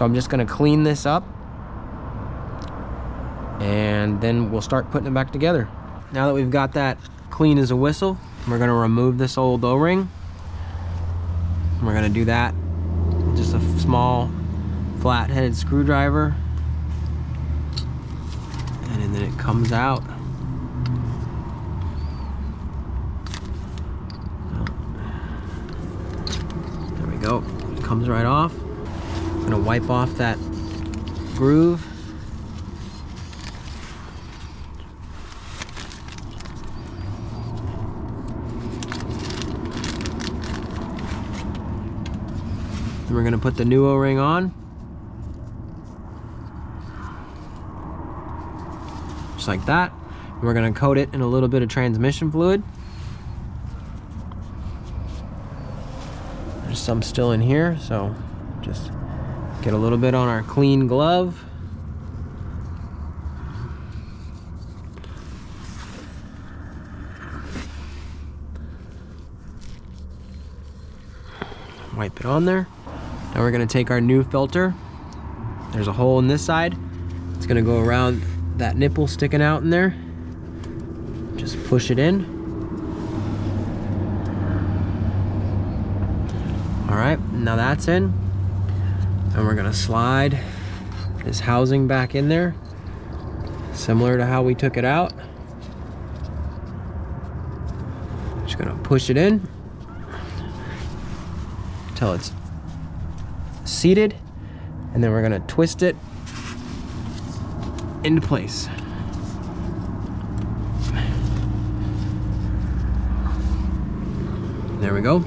So I'm just gonna clean this up and then we'll start putting it back together. Now that we've got that clean as a whistle, we're gonna remove this old O-ring. We're gonna do that with just a small flat-headed screwdriver. And then it comes out. There we go, it comes right off. I'm gonna wipe off that groove. Then we're gonna put the new O-ring on. Just like that. And we're gonna coat it in a little bit of transmission fluid. There's some still in here, so just get a little bit on our clean glove. Wipe it on there. Now we're gonna take our new filter. There's a hole in this side. It's gonna go around that nipple sticking out in there. Just push it in. All right, now that's in. And we're gonna slide this housing back in there, similar to how we took it out. Just gonna push it in until it's seated, and then we're gonna twist it into place. There we go.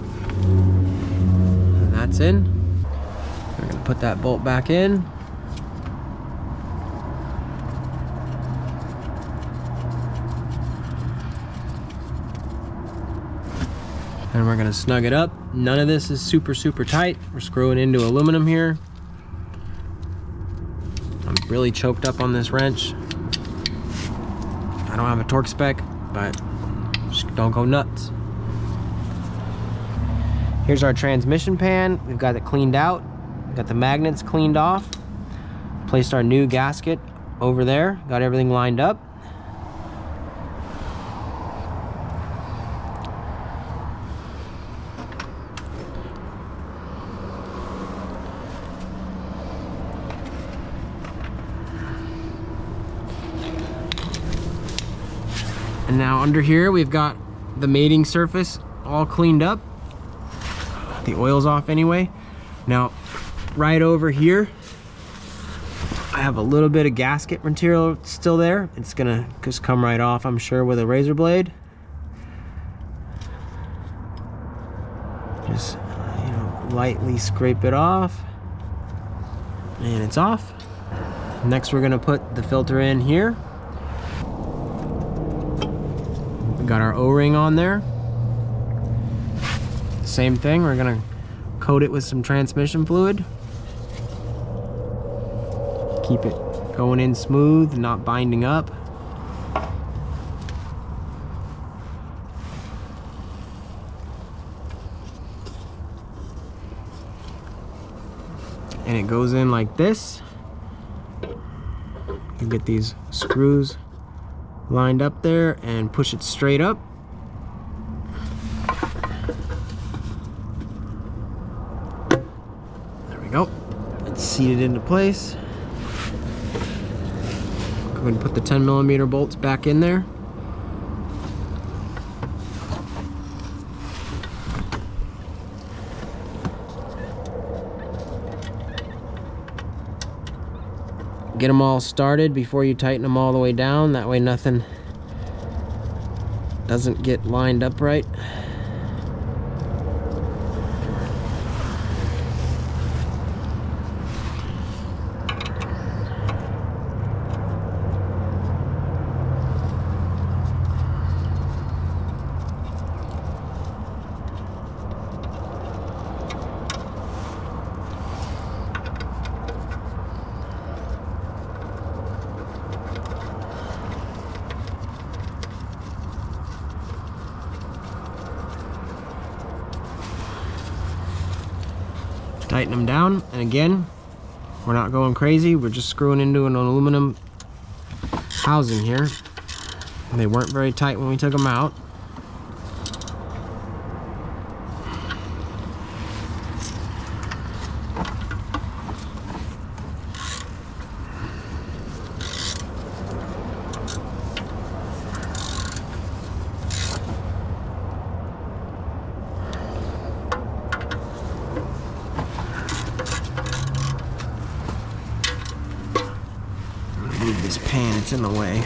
And that's in. We're gonna put that bolt back in. And we're gonna snug it up. None of this is super tight. We're screwing into aluminum here. I'm really choked up on this wrench. I don't have a torque spec, but just don't go nuts. Here's our transmission pan. We've got it cleaned out. We've got the magnets cleaned off. Placed our new gasket over there. Got everything lined up. And now under here, we've got the mating surface all cleaned up. The oil's off anyway. Now, right over here, I have a little bit of gasket material still there. It's gonna just come right off, I'm sure, with a razor blade. Just, you know, lightly scrape it off. And it's off. Next, we're gonna put the filter in here. We got our O-ring on there. Same thing, we're gonna coat it with some transmission fluid. Keep it going in smooth, not binding up. And it goes in like this. You get these screws lined up there and push it straight up. There we go. It's seated into place. Go ahead and put the 10mm bolts back in there. Get them all started before you tighten them all the way down. That way nothing doesn't get lined up right. Tighten them down, and again, We're not going crazy. We're just screwing into an aluminum housing here. They weren't very tight when we took them out. Move this pan, it's in the way.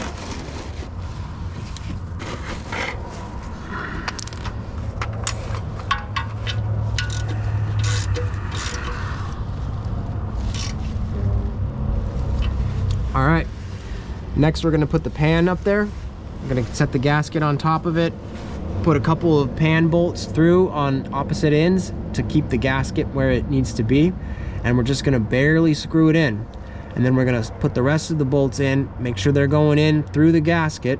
All right, next we're gonna put the pan up there. I'm gonna set the gasket on top of it, put a couple of pan bolts through on opposite ends to keep the gasket where it needs to be, and we're just gonna barely screw it in. And then we're gonna put the rest of the bolts in, make sure they're going in through the gasket,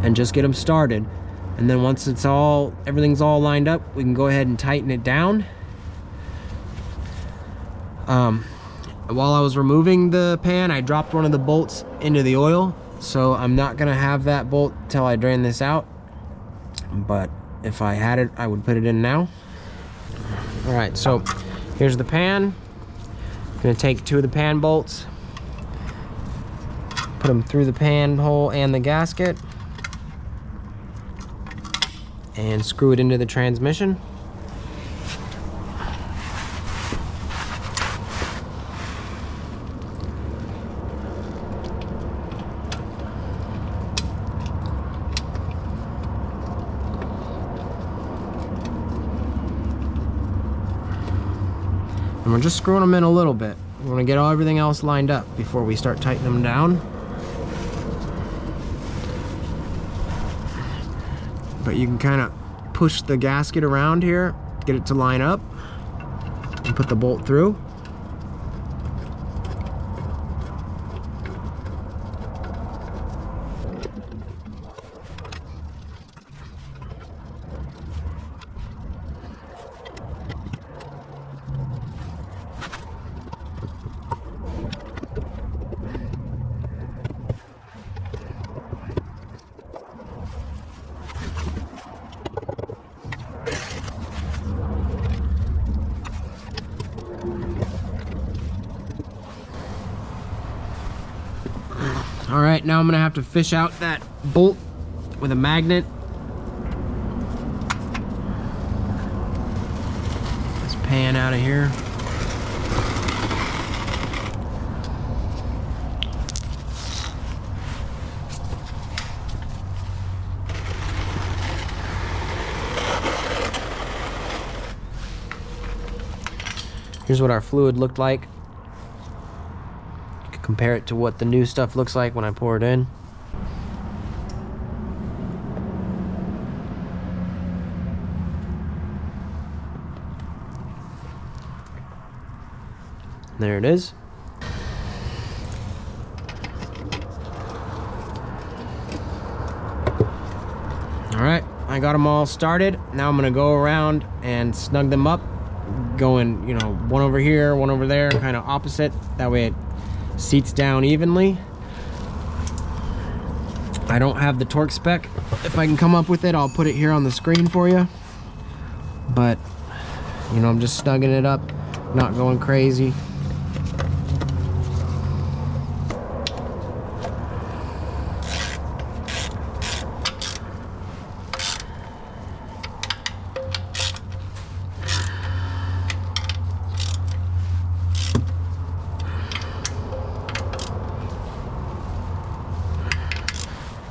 and just get them started. And then once everything's all lined up, we can go ahead and tighten it down. While I was removing the pan, I dropped one of the bolts into the oil, so I'm not gonna have that bolt till I drain this out. But if I had it, I would put it in now. All right, so here's the pan. Gonna take two of the pan bolts, put them through the pan hole and the gasket, and screw it into the transmission. And we're just screwing them in a little bit. We want to get everything else lined up before we start tightening them down. But you can kind of push the gasket around here, get it to line up, and put the bolt through. All right, now I'm gonna have to fish out that bolt with a magnet. This pan out of here. Here's what our fluid looked like. Compare it to what the new stuff looks like when I pour it in. There it is. All right, I got them all started. Now I'm gonna go around and snug them up, going, you know, one over here, one over there, kind of opposite. That way it seats down evenly. I don't have the torque spec. If I can come up with it, I'll put it here on the screen for you. But, you know, I'm just snugging it up, not going crazy.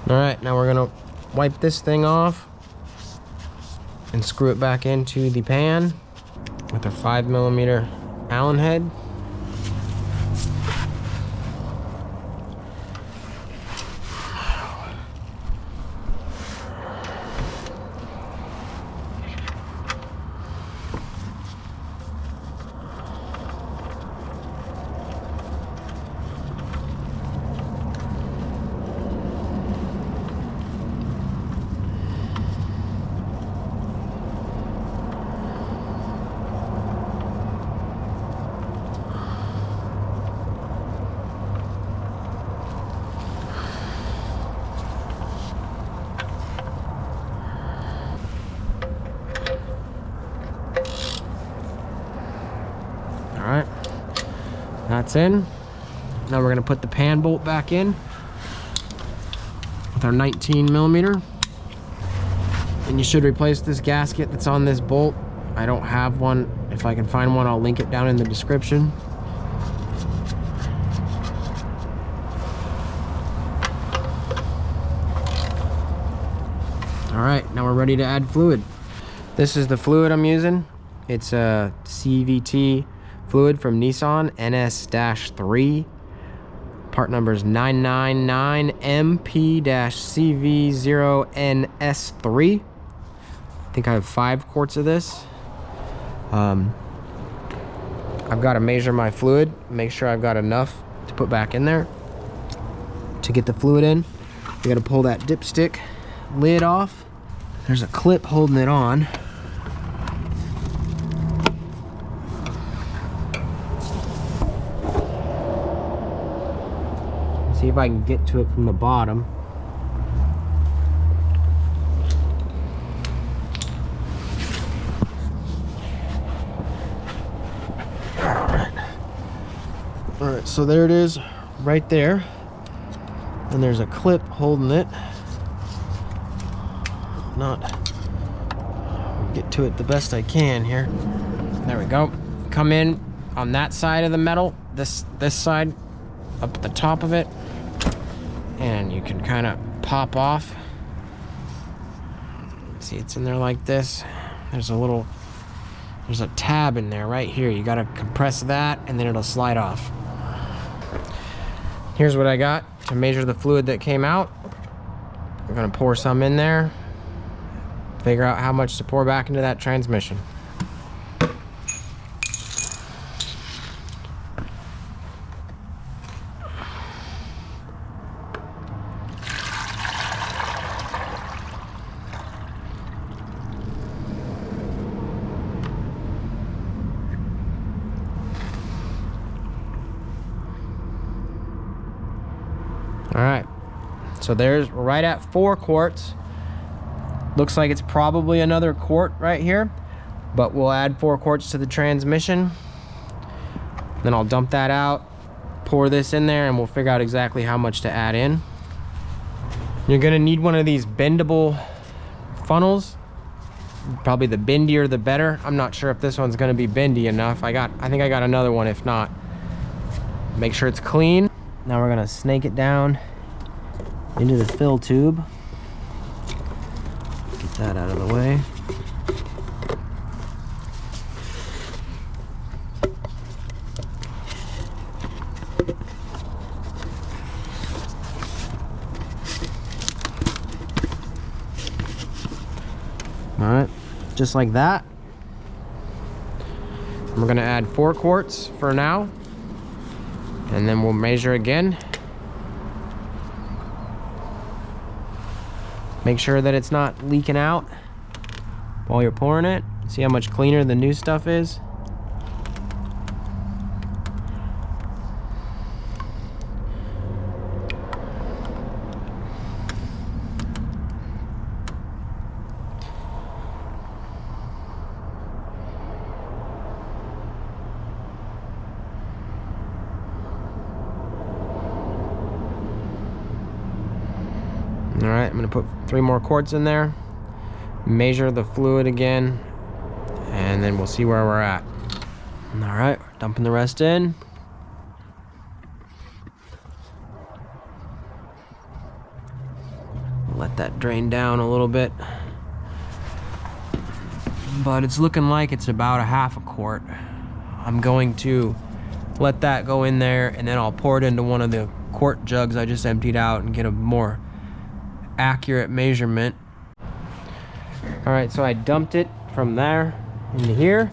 All right, now we're gonna wipe this thing off and screw it back into the pan with our 5mm Allen head. That's in. Now we're gonna put the pan bolt back in with our 19mm. And you should replace this gasket that's on this bolt. I don't have one. If I can find one, I'll link it down in the description. All right, now we're ready to add fluid. This is the fluid I'm using. It's a CVT fluid from Nissan, NS-3. Part number is 999MP-CV0NS3. I think I have 5 quarts of this. I've got to measure my fluid, make sure I've got enough to put back in there. To get the fluid in, you got to pull that dipstick lid off. There's a clip holding it on. See if I can get to it from the bottom. All right, so there it is right there. And there's a clip holding it. Get to it the best I can here. There we go. Come in on that side of the metal, this side, up at the top of it, and you can kind of pop off. See, it's in there like this. There's a tab in there right here. You got to compress that, and then it'll slide off. Here's what I got to measure the fluid that came out. We're gonna pour some in there, figure out how much to pour back into that transmission. All right, so we're right at 4 quarts. Looks like it's probably another quart right here, but we'll add 4 quarts to the transmission. Then I'll dump that out, pour this in there, and we'll figure out exactly how much to add in. You're gonna need one of these bendable funnels. Probably the bendier the better. I'm not sure if this one's gonna be bendy enough. I think I got another one if not. Make sure it's clean. Now we're gonna snake it down into the fill tube. Get that out of the way. All right, just like that. And we're gonna add 4 quarts for now, and then we'll measure again. Make sure that it's not leaking out while you're pouring it. See how much cleaner the new stuff is? All right, I'm gonna put 3 more quarts in there, measure the fluid again, and then we'll see where we're at. All right, dumping the rest in. Let that drain down a little bit. But it's looking like it's about a half a quart. I'm going to let that go in there, and then I'll pour it into one of the quart jugs I just emptied out and get a more accurate measurement. All right, so I dumped it from there into here,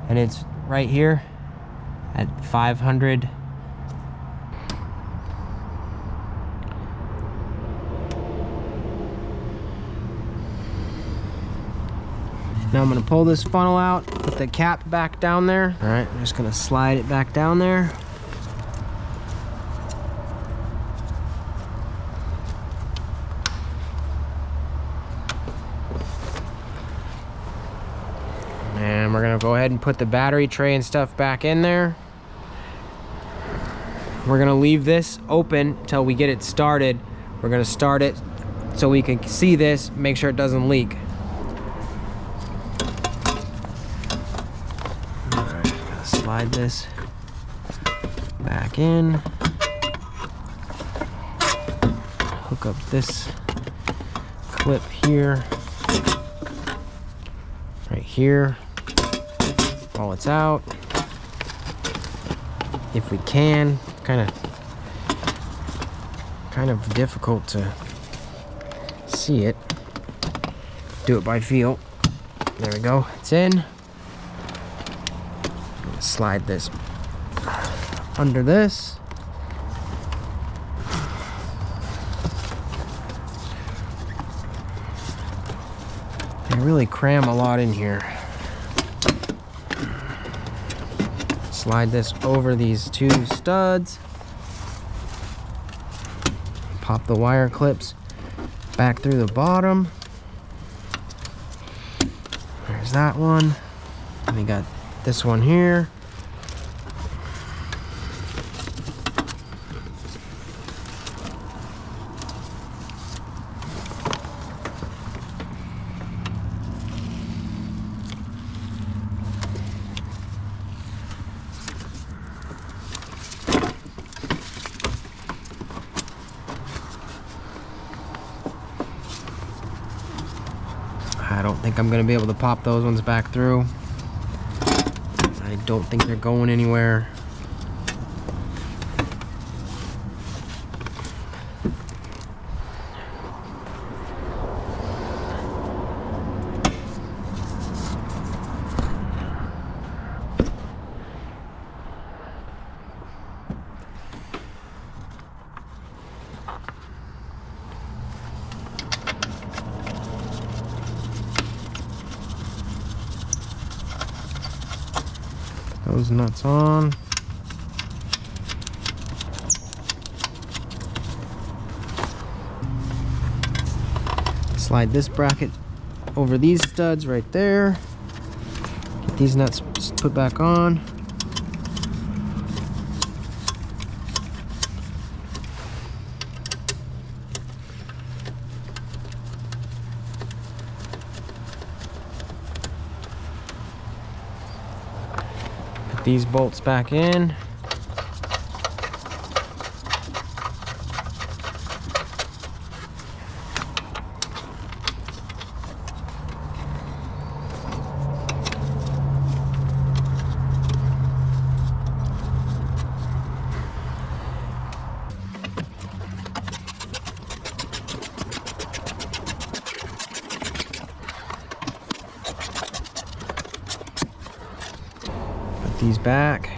and it's right here at 500. Now I'm gonna pull this funnel out, put the cap back down there. All right, I'm just gonna slide it back down there. And we're gonna go ahead and put the battery tray and stuff back in there. We're gonna leave this open until we get it started. We're gonna start it so we can see this, make sure it doesn't leak. All right, gotta slide this back in. Hook up this clip here, right here, while it's out. If we can, kind of difficult to see it. Do it by feel. There we go, it's in. Slide this under this. They really cram a lot in here. Slide this over these two studs. Pop the wire clips back through the bottom. There's that one. And we got this one here. I don't think I'm gonna be able to pop those ones back through. I don't think they're going anywhere. Those nuts on. Slide this bracket over these studs right there. Get these nuts put back on. These bolts back in. These back.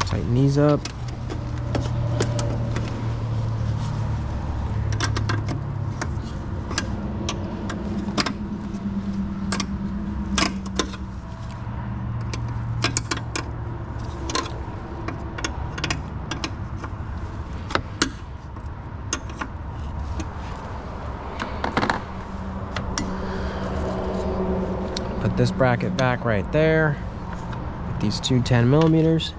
Tighten these up. Put this bracket back right there with these two 10mm.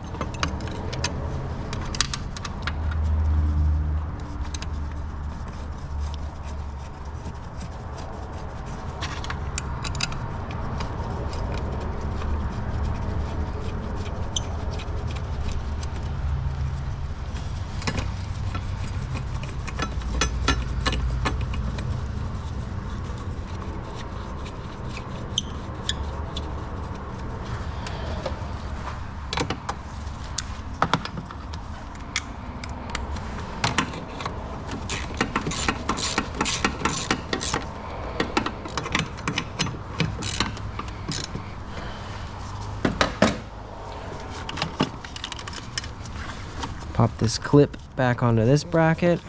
Pop this clip back onto this bracket.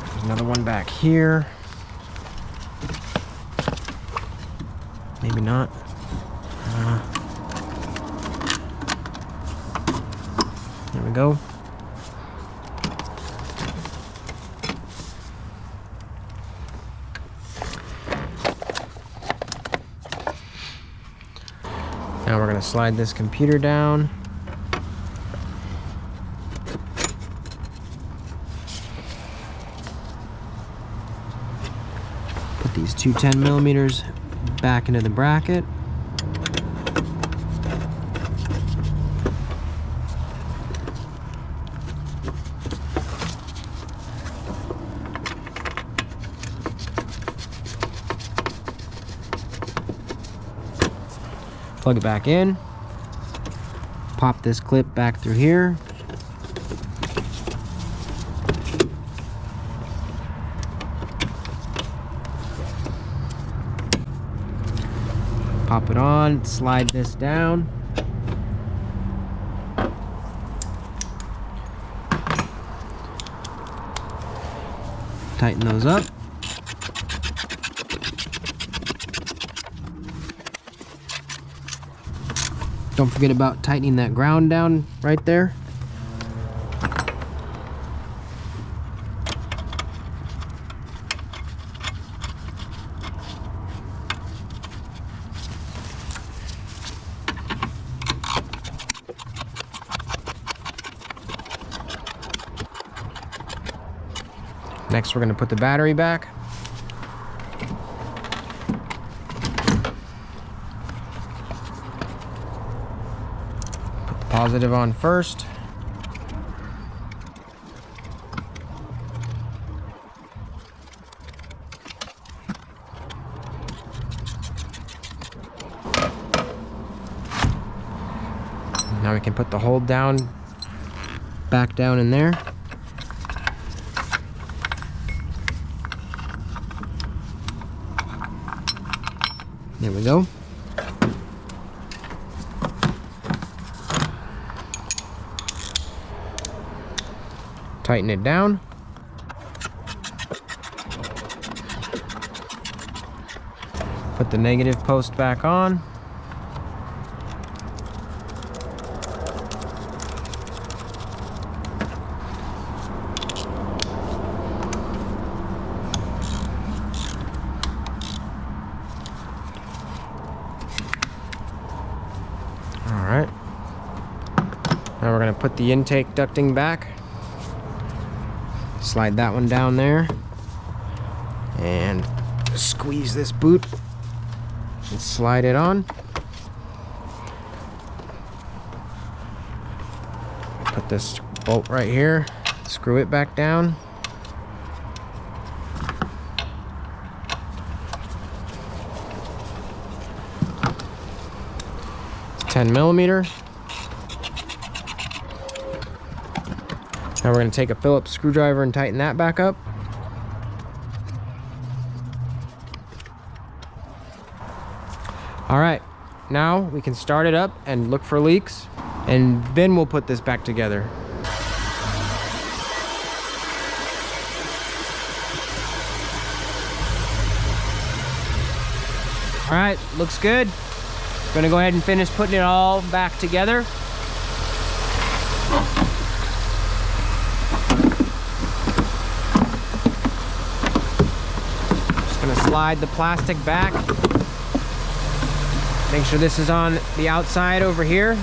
There's another one back here. Maybe not. There we go. Now we're going to slide this computer down. Put these two 10mm back into the bracket. Plug it back in. Pop this clip back through here. Pop it on, slide this down. Tighten those up. Don't forget about tightening that ground down right there. Next, we're going to put the battery back. Put the positive on first. Now we can put the hold down back down in there. There we go. Tighten it down. Put the negative post back on. Alright, now we're going to put the intake ducting back. Slide that one down there. And squeeze this boot and slide it on. Put this bolt right here, screw it back down. It's 10mm. Now we're going to take a Phillips screwdriver and tighten that back up. All right, now we can start it up and look for leaks, and then we'll put this back together. All right, looks good. Gonna go ahead and finish putting it all back together. Just gonna slide the plastic back. Make sure this is on the outside over here.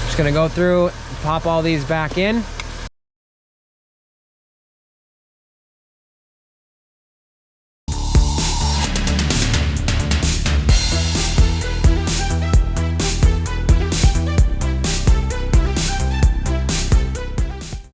Just gonna go through, pop all these back in.